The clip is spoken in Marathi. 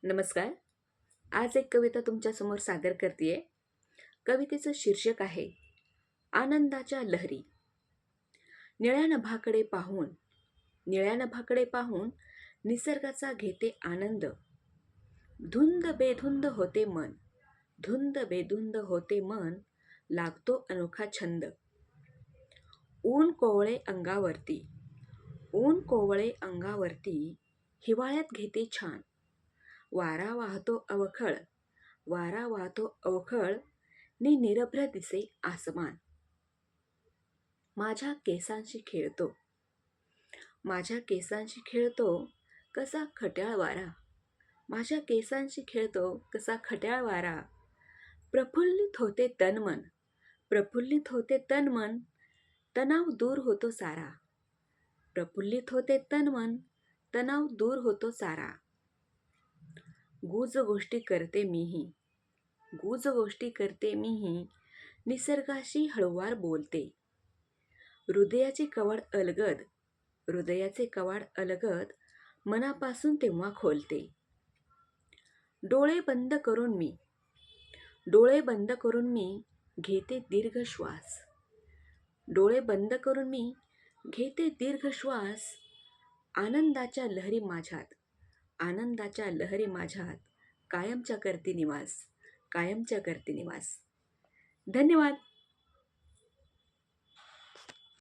नमस्कार. आज एक कविता तुमच्यासमोर सादर करतेय. कवितेचं शीर्षक आहे आनंदाच्या लहरी. निळ्या नभाकडे पाहून निळ्या नभाकडे पाहून निसर्गाचा घेते आनंद. धुंद बेधुंद होते मन, धुंद बेधुंद होते मन, लागतो अनोखा छंद. ऊन कोवळे अंगावरती, ऊन कोवळे अंगावरती, हिवाळ्यात घेते छान. वारा वाहतो अवखळ, वारा वाहतो अवखळ, नि निरभ्र दिसे आसमान. माझ्या केसांशी खेळतो, माझ्या केसांशी खेळतो कसा खट्याळ वारा, माझ्या केसांशी खेळतो कसा खट्याळ वारा. प्रफुल्लित होते तनमन, प्रफुल्लित होते तनमन, तणाव दूर होतो सारा. प्रफुल्लित होते तनमन, तणाव दूर होतो सारा. गुज गोष्टी करते मीही, गुज गोष्टी करते मीही, निसर्गाशी हळूवार बोलते. हृदयाचे कवाड अलगद, हृदयाचे कवाड अलगद, मनापासून तेव्हा खोलते. डोळे बंद करून मी, डोळे बंद करून मी, घेते दीर्घ श्वास. डोळे बंद करून मी घेते दीर्घ श्वास. आनंदाच्या लहरी माझ्यात, आनंदाच्या लहरी माझ्यात, कायमच्या करते निवास, कायमच्या करते निवास. धन्यवाद.